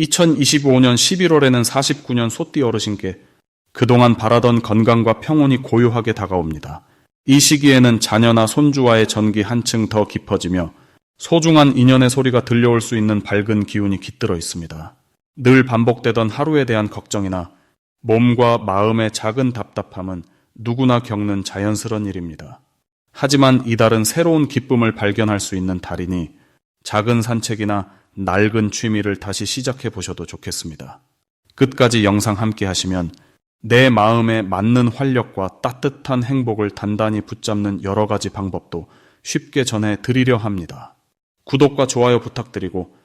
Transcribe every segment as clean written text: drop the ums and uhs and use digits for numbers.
2025년 11월에는 49년 소띠 어르신께 그동안 바라던 건강과 평온이 고요하게 다가옵니다. 이 시기에는 자녀나 손주와의 전기 한층 더 깊어지며 소중한 인연의 소리가 들려올 수 있는 밝은 기운이 깃들어 있습니다. 늘 반복되던 하루에 대한 걱정이나 몸과 마음의 작은 답답함은 누구나 겪는 자연스러운 일입니다. 하지만 이달은 새로운 기쁨을 발견할 수 있는 달이니 작은 산책이나 낡은 취미를 다시 시작해 보셔도 좋겠습니다. 끝까지 영상 함께 하시면 내 마음에 맞는 활력과 따뜻한 행복을 단단히 붙잡는 여러 가지 방법도 쉽게 전해 드리려 합니다. 구독과 좋아요 부탁드리고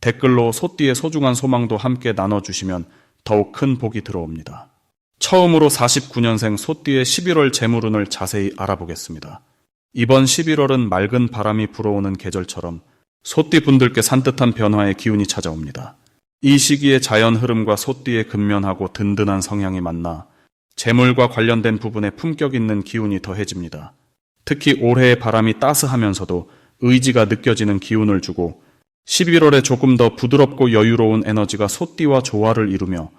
댓글로 소띠의 소중한 소망도 함께 나눠주시면 더욱 큰 복이 들어옵니다. 처음으로 49년생 소띠의 11월 재물운을 자세히 알아보겠습니다. 이번 11월은 맑은 바람이 불어오는 계절처럼 소띠 분들께 산뜻한 변화의 기운이 찾아옵니다. 이 시기에 자연 흐름과 소띠의 근면하고 든든한 성향이 만나 재물과 관련된 부분에 품격 있는 기운이 더해집니다. 특히 올해의 바람이 따스하면서도 의지가 느껴지는 기운을 주고 11월에 조금 더 부드럽고 여유로운 에너지가 소띠와 조화를 이루며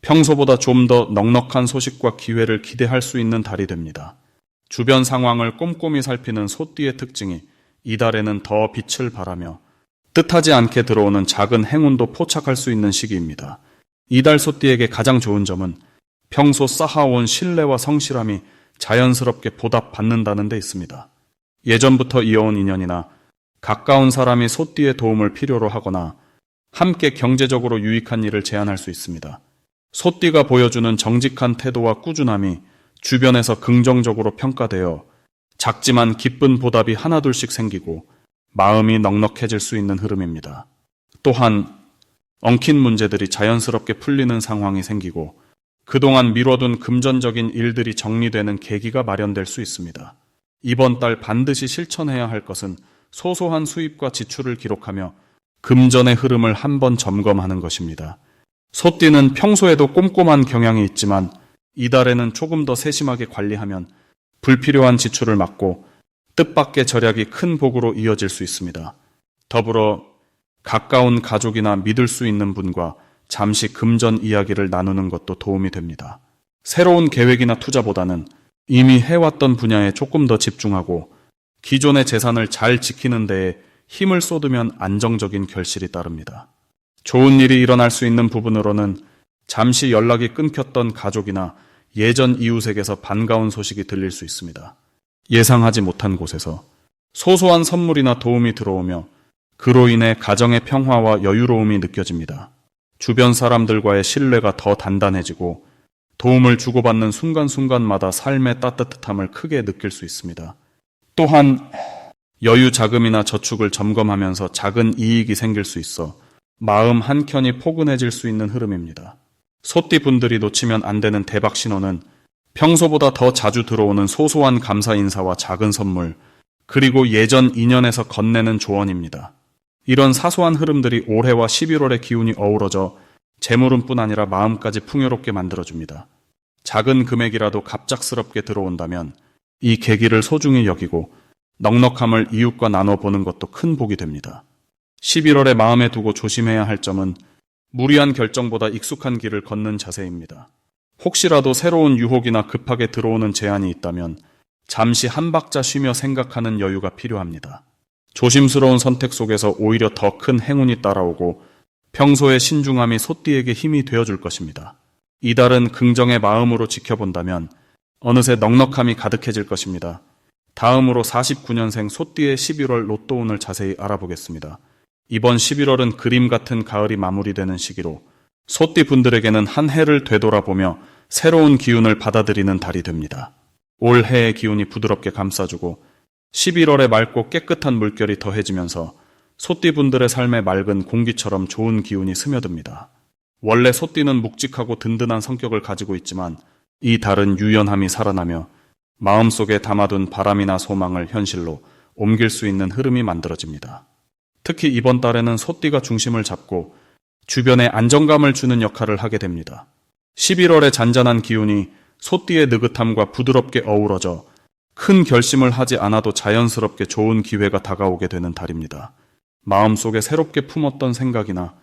평소보다 좀 더 넉넉한 소식과 기회를 기대할 수 있는 달이 됩니다. 주변 상황을 꼼꼼히 살피는 소띠의 특징이 이달에는 더 빛을 발하며 뜻하지 않게 들어오는 작은 행운도 포착할 수 있는 시기입니다. 이달 소띠에게 가장 좋은 점은 평소 쌓아온 신뢰와 성실함이 자연스럽게 보답받는다는 데 있습니다. 예전부터 이어온 인연이나 가까운 사람이 소띠의 도움을 필요로 하거나 함께 경제적으로 유익한 일을 제안할 수 있습니다. 소띠가 보여주는 정직한 태도와 꾸준함이 주변에서 긍정적으로 평가되어 작지만 기쁜 보답이 하나둘씩 생기고 마음이 넉넉해질 수 있는 흐름입니다. 또한 엉킨 문제들이 자연스럽게 풀리는 상황이 생기고 그동안 미뤄둔 금전적인 일들이 정리되는 계기가 마련될 수 있습니다. 이번 달 반드시 실천해야 할 것은 소소한 수입과 지출을 기록하며 금전의 흐름을 한번 점검하는 것입니다. 소띠는 평소에도 꼼꼼한 경향이 있지만 이달에는 조금 더 세심하게 관리하면 불필요한 지출을 막고 뜻밖의 절약이 큰 복으로 이어질 수 있습니다. 더불어 가까운 가족이나 믿을 수 있는 분과 잠시 금전 이야기를 나누는 것도 도움이 됩니다. 새로운 계획이나 투자보다는 이미 해왔던 분야에 조금 더 집중하고 기존의 재산을 잘 지키는 데에 힘을 쏟으면 안정적인 결실이 따릅니다. 좋은 일이 일어날 수 있는 부분으로는 잠시 연락이 끊겼던 가족이나 예전 이웃에게서 반가운 소식이 들릴 수 있습니다. 예상하지 못한 곳에서 소소한 선물이나 도움이 들어오며 그로 인해 가정의 평화와 여유로움이 느껴집니다. 주변 사람들과의 신뢰가 더 단단해지고 도움을 주고받는 순간순간마다 삶의 따뜻함을 크게 느낄 수 있습니다. 또한 여유 자금이나 저축을 점검하면서 작은 이익이 생길 수 있어 마음 한켠이 포근해질 수 있는 흐름입니다. 소띠 분들이 놓치면 안 되는 대박 신호는 평소보다 더 자주 들어오는 소소한 감사 인사와 작은 선물, 그리고 예전 인연에서 건네는 조언입니다. 이런 사소한 흐름들이 올해와 11월의 기운이 어우러져 재물운뿐 아니라 마음까지 풍요롭게 만들어줍니다. 작은 금액이라도 갑작스럽게 들어온다면 이 계기를 소중히 여기고 넉넉함을 이웃과 나눠보는 것도 큰 복이 됩니다. 11월에 마음에 두고 조심해야 할 점은 무리한 결정보다 익숙한 길을 걷는 자세입니다. 혹시라도 새로운 유혹이나 급하게 들어오는 제안이 있다면 잠시 한 박자 쉬며 생각하는 여유가 필요합니다. 조심스러운 선택 속에서 오히려 더 큰 행운이 따라오고 평소의 신중함이 소띠에게 힘이 되어줄 것입니다. 이달은 긍정의 마음으로 지켜본다면 어느새 넉넉함이 가득해질 것입니다. 다음으로 49년생 소띠의 11월 로또운을 자세히 알아보겠습니다. 이번 11월은 그림 같은 가을이 마무리되는 시기로 소띠 분들에게는 한 해를 되돌아보며 새로운 기운을 받아들이는 달이 됩니다. 올해의 기운이 부드럽게 감싸주고 11월에 맑고 깨끗한 물결이 더해지면서 소띠 분들의 삶에 맑은 공기처럼 좋은 기운이 스며듭니다. 원래 소띠는 묵직하고 든든한 성격을 가지고 있지만 이 달은 유연함이 살아나며 마음속에 담아둔 바람이나 소망을 현실로 옮길 수 있는 흐름이 만들어집니다. 특히 이번 달에는 소띠가 중심을 잡고 주변에 안정감을 주는 역할을 하게 됩니다. 11월의 잔잔한 기운이 소띠의 느긋함과 부드럽게 어우러져 큰 결심을 하지 않아도 자연스럽게 좋은 기회가 다가오게 되는 달입니다. 마음속에 새롭게 품었던 생각이나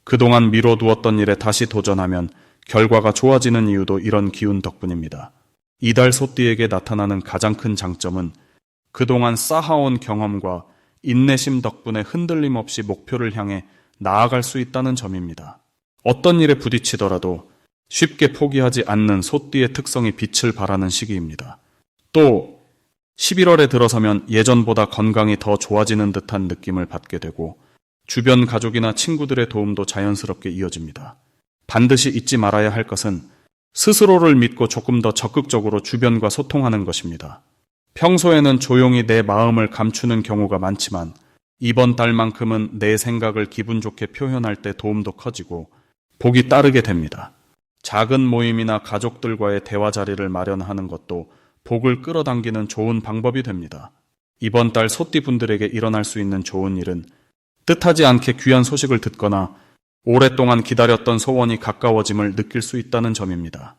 그동안 미뤄두었던 일에 다시 도전하면 결과가 좋아지는 이유도 이런 기운 덕분입니다. 이달 소띠에게 나타나는 가장 큰 장점은 그동안 쌓아온 경험과 인내심 덕분에 흔들림 없이 목표를 향해 나아갈 수 있다는 점입니다. 어떤 일에 부딪히더라도 쉽게 포기하지 않는 소띠의 특성이 빛을 발하는 시기입니다. 또 11월에 들어서면 예전보다 건강이 더 좋아지는 듯한 느낌을 받게 되고 주변 가족이나 친구들의 도움도 자연스럽게 이어집니다. 반드시 잊지 말아야 할 것은 스스로를 믿고 조금 더 적극적으로 주변과 소통하는 것입니다. 평소에는 조용히 내 마음을 감추는 경우가 많지만 이번 달만큼은 내 생각을 기분 좋게 표현할 때 도움도 커지고 복이 따르게 됩니다. 작은 모임이나 가족들과의 대화 자리를 마련하는 것도 복을 끌어당기는 좋은 방법이 됩니다. 이번 달 소띠 분들에게 일어날 수 있는 좋은 일은 뜻하지 않게 귀한 소식을 듣거나 오랫동안 기다렸던 소원이 가까워짐을 느낄 수 있다는 점입니다.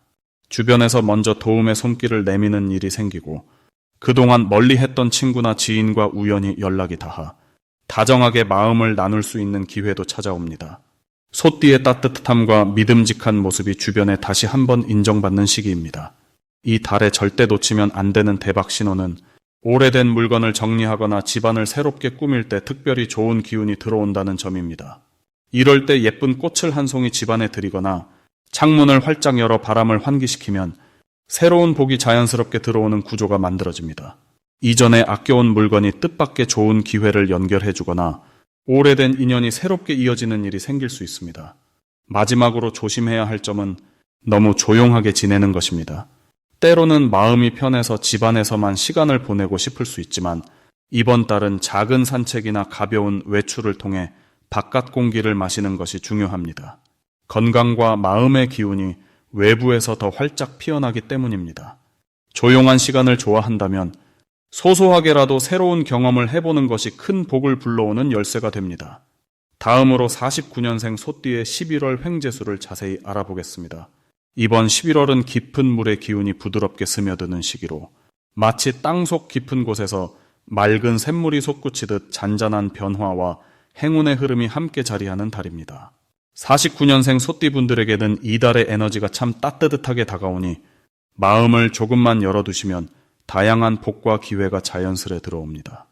주변에서 먼저 도움의 손길을 내미는 일이 생기고 그동안 멀리 했던 친구나 지인과 우연히 연락이 닿아 다정하게 마음을 나눌 수 있는 기회도 찾아옵니다. 소띠의 따뜻함과 믿음직한 모습이 주변에 다시 한번 인정받는 시기입니다. 이 달에 절대 놓치면 안 되는 대박 신호는 오래된 물건을 정리하거나 집안을 새롭게 꾸밀 때 특별히 좋은 기운이 들어온다는 점입니다. 이럴 때 예쁜 꽃을 한 송이 집안에 들이거나 창문을 활짝 열어 바람을 환기시키면 새로운 복이 자연스럽게 들어오는 구조가 만들어집니다. 이전에 아껴온 물건이 뜻밖의 좋은 기회를 연결해주거나 오래된 인연이 새롭게 이어지는 일이 생길 수 있습니다. 마지막으로 조심해야 할 점은 너무 조용하게 지내는 것입니다. 때로는 마음이 편해서 집안에서만 시간을 보내고 싶을 수 있지만 이번 달은 작은 산책이나 가벼운 외출을 통해 바깥 공기를 마시는 것이 중요합니다. 건강과 마음의 기운이 외부에서 더 활짝 피어나기 때문입니다. 조용한 시간을 좋아한다면 소소하게라도 새로운 경험을 해보는 것이 큰 복을 불러오는 열쇠가 됩니다. 다음으로 49년생 소띠의 11월 횡재수를 자세히 알아보겠습니다. 이번 11월은 깊은 물의 기운이 부드럽게 스며드는 시기로 마치 땅속 깊은 곳에서 맑은 샘물이 솟구치듯 잔잔한 변화와 행운의 흐름이 함께 자리하는 달입니다. 49년생 소띠분들에게는 이달의 에너지가 참 따뜻하게 다가오니 마음을 조금만 열어두시면 다양한 복과 기회가 자연스레 들어옵니다.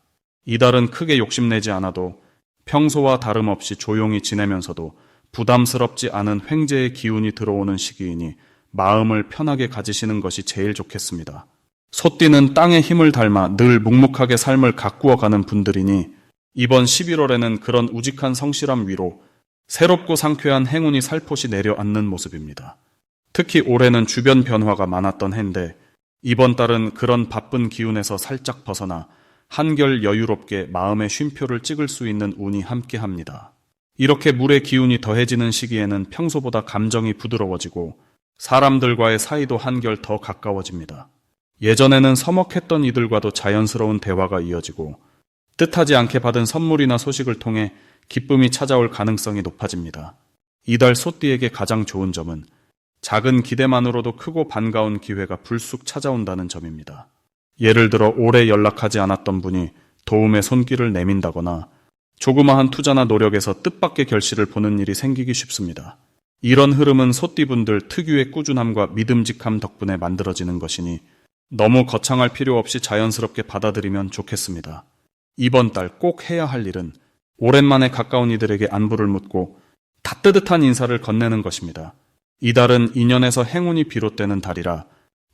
이달은 크게 욕심내지 않아도 평소와 다름없이 조용히 지내면서도 부담스럽지 않은 횡재의 기운이 들어오는 시기이니 마음을 편하게 가지시는 것이 제일 좋겠습니다. 소띠는 땅의 힘을 닮아 늘 묵묵하게 삶을 가꾸어가는 분들이니 이번 11월에는 그런 우직한 성실함 위로 새롭고 상쾌한 행운이 살포시 내려앉는 모습입니다. 특히 올해는 주변 변화가 많았던 해인데 이번 달은 그런 바쁜 기운에서 살짝 벗어나 한결 여유롭게 마음의 쉼표를 찍을 수 있는 운이 함께합니다. 이렇게 물의 기운이 더해지는 시기에는 평소보다 감정이 부드러워지고 사람들과의 사이도 한결 더 가까워집니다. 예전에는 서먹했던 이들과도 자연스러운 대화가 이어지고 뜻하지 않게 받은 선물이나 소식을 통해 기쁨이 찾아올 가능성이 높아집니다. 이달 소띠에게 가장 좋은 점은 작은 기대만으로도 크고 반가운 기회가 불쑥 찾아온다는 점입니다. 예를 들어 오래 연락하지 않았던 분이 도움의 손길을 내민다거나 조그마한 투자나 노력에서 뜻밖의 결실을 보는 일이 생기기 쉽습니다. 이런 흐름은 소띠분들 특유의 꾸준함과 믿음직함 덕분에 만들어지는 것이니 너무 거창할 필요 없이 자연스럽게 받아들이면 좋겠습니다. 이번 달 꼭 해야 할 일은 오랜만에 가까운 이들에게 안부를 묻고 따뜻한 인사를 건네는 것입니다. 이달은 인연에서 행운이 비롯되는 달이라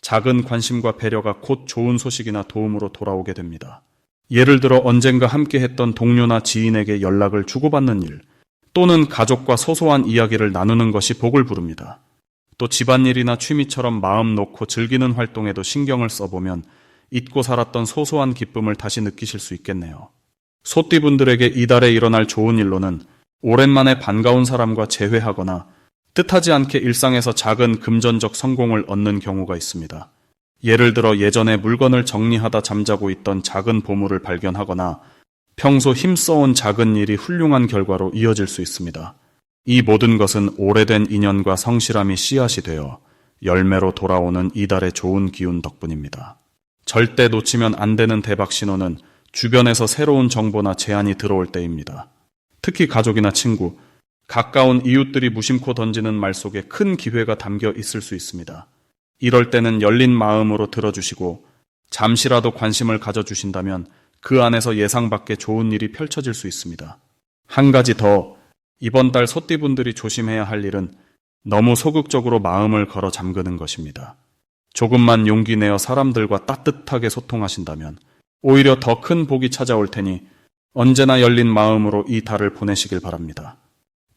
작은 관심과 배려가 곧 좋은 소식이나 도움으로 돌아오게 됩니다. 예를 들어 언젠가 함께했던 동료나 지인에게 연락을 주고받는 일, 또는 가족과 소소한 이야기를 나누는 것이 복을 부릅니다. 또 집안일이나 취미처럼 마음 놓고 즐기는 활동에도 신경을 써보면 잊고 살았던 소소한 기쁨을 다시 느끼실 수 있겠네요. 소띠분들에게 이달에 일어날 좋은 일로는 오랜만에 반가운 사람과 재회하거나 뜻하지 않게 일상에서 작은 금전적 성공을 얻는 경우가 있습니다. 예를 들어 예전에 물건을 정리하다 잠자고 있던 작은 보물을 발견하거나 평소 힘써온 작은 일이 훌륭한 결과로 이어질 수 있습니다. 이 모든 것은 오래된 인연과 성실함이 씨앗이 되어 열매로 돌아오는 이달의 좋은 기운 덕분입니다. 절대 놓치면 안 되는 대박 신호는 주변에서 새로운 정보나 제안이 들어올 때입니다. 특히 가족이나 친구, 가까운 이웃들이 무심코 던지는 말 속에 큰 기회가 담겨 있을 수 있습니다. 이럴 때는 열린 마음으로 들어주시고 잠시라도 관심을 가져주신다면 그 안에서 예상 밖의 좋은 일이 펼쳐질 수 있습니다. 한 가지 더, 이번 달 소띠분들이 조심해야 할 일은 너무 소극적으로 마음을 걸어 잠그는 것입니다. 조금만 용기 내어 사람들과 따뜻하게 소통하신다면 오히려 더 큰 복이 찾아올 테니 언제나 열린 마음으로 이 달을 보내시길 바랍니다.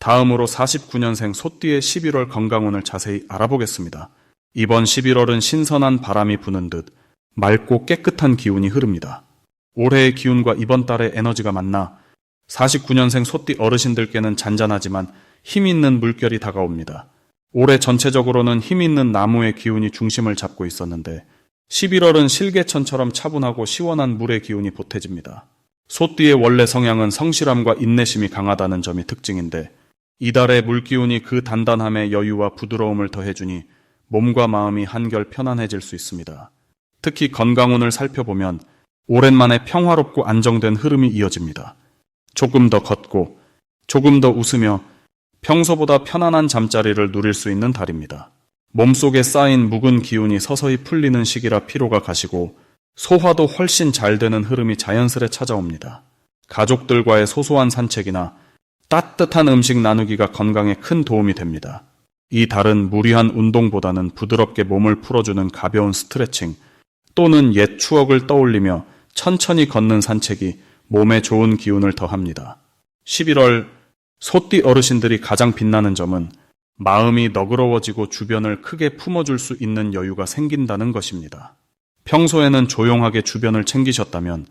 다음으로 49년생 소띠의 11월 건강운을 자세히 알아보겠습니다. 이번 11월은 신선한 바람이 부는 듯 맑고 깨끗한 기운이 흐릅니다. 올해의 기운과 이번 달의 에너지가 만나 49년생 소띠 어르신들께는 잔잔하지만 힘 있는 물결이 다가옵니다. 올해 전체적으로는 힘 있는 나무의 기운이 중심을 잡고 있었는데 11월은 실개천처럼 차분하고 시원한 물의 기운이 보태집니다. 소띠의 원래 성향은 성실함과 인내심이 강하다는 점이 특징인데 이달의 물기운이 그 단단함에 여유와 부드러움을 더해주니 몸과 마음이 한결 편안해질 수 있습니다. 특히 건강운을 살펴보면 오랜만에 평화롭고 안정된 흐름이 이어집니다. 조금 더 걷고 조금 더 웃으며 평소보다 편안한 잠자리를 누릴 수 있는 달입니다. 몸속에 쌓인 묵은 기운이 서서히 풀리는 시기라 피로가 가시고 소화도 훨씬 잘 되는 흐름이 자연스레 찾아옵니다. 가족들과의 소소한 산책이나 따뜻한 음식 나누기가 건강에 큰 도움이 됩니다. 이 달은 무리한 운동보다는 부드럽게 몸을 풀어주는 가벼운 스트레칭 또는 옛 추억을 떠올리며 천천히 걷는 산책이 몸에 좋은 기운을 더합니다. 11월 소띠 어르신들이 가장 빛나는 점은 마음이 너그러워지고 주변을 크게 품어줄 수 있는 여유가 생긴다는 것입니다. 평소에는 조용하게 주변을 챙기셨다면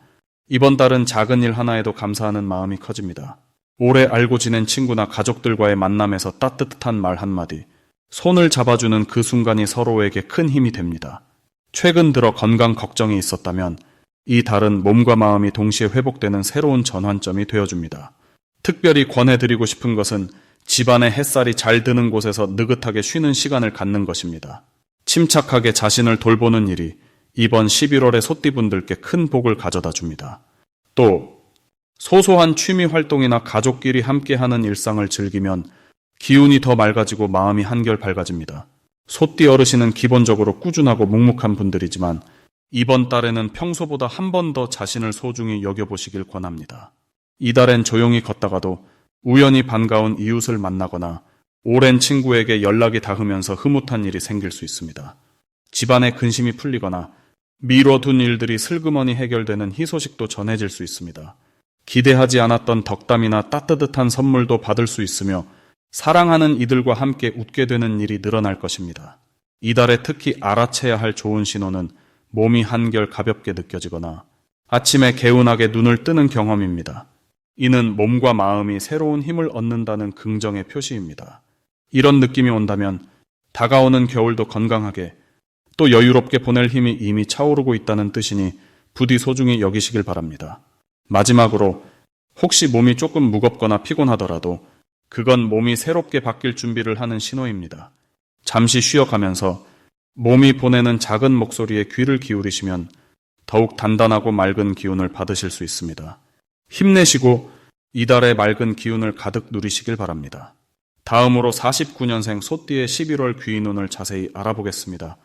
이번 달은 작은 일 하나에도 감사하는 마음이 커집니다. 오래 알고 지낸 친구나 가족들과의 만남에서 따뜻한 말 한마디, 손을 잡아주는 그 순간이 서로에게 큰 힘이 됩니다. 최근 들어 건강 걱정이 있었다면 이 달은 몸과 마음이 동시에 회복되는 새로운 전환점이 되어줍니다. 특별히 권해드리고 싶은 것은 집안의 햇살이 잘 드는 곳에서 느긋하게 쉬는 시간을 갖는 것입니다. 침착하게 자신을 돌보는 일이 이번 11월의 소띠분들께 큰 복을 가져다 줍니다. 또 소소한 취미 활동이나 가족끼리 함께하는 일상을 즐기면 기운이 더 맑아지고 마음이 한결 밝아집니다. 소띠 어르신은 기본적으로 꾸준하고 묵묵한 분들이지만 이번 달에는 평소보다 한 번 더 자신을 소중히 여겨보시길 권합니다. 이달엔 조용히 걷다가도 우연히 반가운 이웃을 만나거나 오랜 친구에게 연락이 닿으면서 흐뭇한 일이 생길 수 있습니다. 집안의 근심이 풀리거나 미뤄둔 일들이 슬그머니 해결되는 희소식도 전해질 수 있습니다. 기대하지 않았던 덕담이나 따뜻한 선물도 받을 수 있으며 사랑하는 이들과 함께 웃게 되는 일이 늘어날 것입니다. 이달에 특히 알아채야 할 좋은 신호는 몸이 한결 가볍게 느껴지거나 아침에 개운하게 눈을 뜨는 경험입니다. 이는 몸과 마음이 새로운 힘을 얻는다는 긍정의 표시입니다. 이런 느낌이 온다면 다가오는 겨울도 건강하게 또 여유롭게 보낼 힘이 이미 차오르고 있다는 뜻이니 부디 소중히 여기시길 바랍니다. 마지막으로 혹시 몸이 조금 무겁거나 피곤하더라도 그건 몸이 새롭게 바뀔 준비를 하는 신호입니다. 잠시 쉬어가면서 몸이 보내는 작은 목소리에 귀를 기울이시면 더욱 단단하고 맑은 기운을 받으실 수 있습니다. 힘내시고 이달의 맑은 기운을 가득 누리시길 바랍니다. 다음으로 49년생 소띠의 11월 귀인운을 자세히 알아보겠습니다.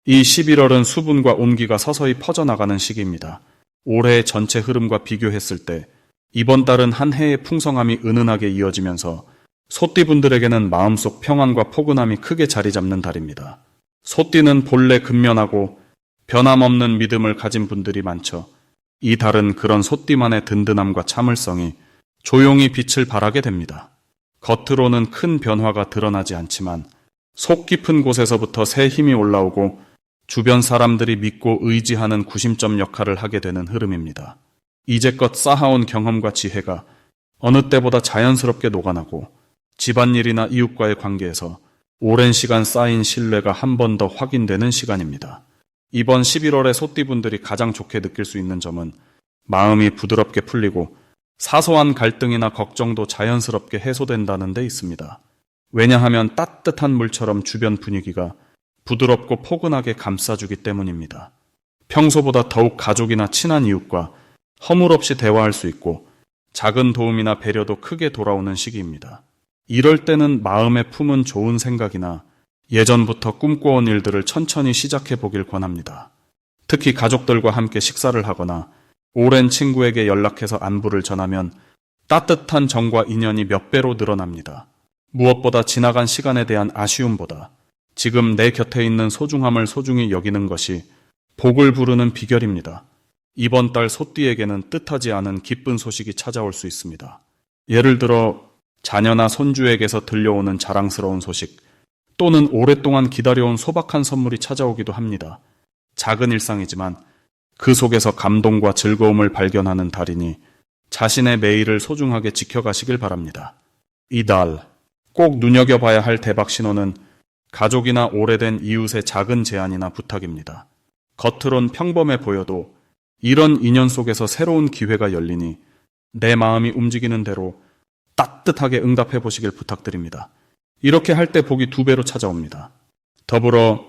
이 11월은 수분과 온기가 서서히 퍼져나가는 시기입니다. 올해의 전체 흐름과 비교했을 때 이번 달은 한 해의 풍성함이 은은하게 이어지면서 소띠분들에게는 마음속 평안과 포근함이 크게 자리 잡는 달입니다. 소띠는 본래 근면하고 변함없는 믿음을 가진 분들이 많죠. 이 달은 그런 소띠만의 든든함과 참을성이 조용히 빛을 발하게 됩니다. 겉으로는 큰 변화가 드러나지 않지만 속 깊은 곳에서부터 새 힘이 올라오고 주변 사람들이 믿고 의지하는 구심점 역할을 하게 되는 흐름입니다. 이제껏 쌓아온 경험과 지혜가 어느 때보다 자연스럽게 녹아나고 집안일이나 이웃과의 관계에서 오랜 시간 쌓인 신뢰가 한 번 더 확인되는 시간입니다. 이번 11월에 소띠분들이 가장 좋게 느낄 수 있는 점은 마음이 부드럽게 풀리고 사소한 갈등이나 걱정도 자연스럽게 해소된다는 데 있습니다. 왜냐하면 따뜻한 물처럼 주변 분위기가 부드럽고 포근하게 감싸주기 때문입니다. 평소보다 더욱 가족이나 친한 이웃과 허물없이 대화할 수 있고 작은 도움이나 배려도 크게 돌아오는 시기입니다. 이럴 때는 마음에 품은 좋은 생각이나 예전부터 꿈꿔온 일들을 천천히 시작해 보길 권합니다. 특히 가족들과 함께 식사를 하거나 오랜 친구에게 연락해서 안부를 전하면 따뜻한 정과 인연이 몇 배로 늘어납니다. 무엇보다 지나간 시간에 대한 아쉬움보다 지금 내 곁에 있는 소중함을 소중히 여기는 것이 복을 부르는 비결입니다. 이번 달 소띠에게는 뜻하지 않은 기쁜 소식이 찾아올 수 있습니다. 예를 들어 자녀나 손주에게서 들려오는 자랑스러운 소식, 또는 오랫동안 기다려온 소박한 선물이 찾아오기도 합니다. 작은 일상이지만 그 속에서 감동과 즐거움을 발견하는 달이니 자신의 매일을 소중하게 지켜가시길 바랍니다. 이달 꼭 눈여겨봐야 할 대박 신호는 가족이나 오래된 이웃의 작은 제안이나 부탁입니다. 겉으론 평범해 보여도 이런 인연 속에서 새로운 기회가 열리니 내 마음이 움직이는 대로 따뜻하게 응답해 보시길 부탁드립니다. 이렇게 할 때 복이 2배로 찾아옵니다. 더불어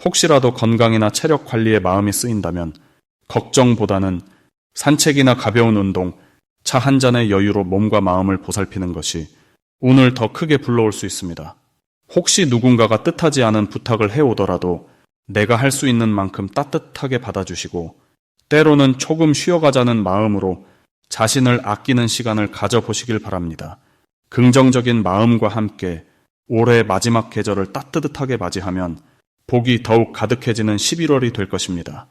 혹시라도 건강이나 체력 관리에 마음이 쓰인다면 걱정보다는 산책이나 가벼운 운동, 차 한 잔의 여유로 몸과 마음을 보살피는 것이 운을 더 크게 불러올 수 있습니다. 혹시 누군가가 뜻하지 않은 부탁을 해오더라도 내가 할 수 있는 만큼 따뜻하게 받아주시고 때로는 조금 쉬어가자는 마음으로 자신을 아끼는 시간을 가져보시길 바랍니다. 긍정적인 마음과 함께 올해 마지막 계절을 따뜻하게 맞이하면 복이 더욱 가득해지는 11월이 될 것입니다.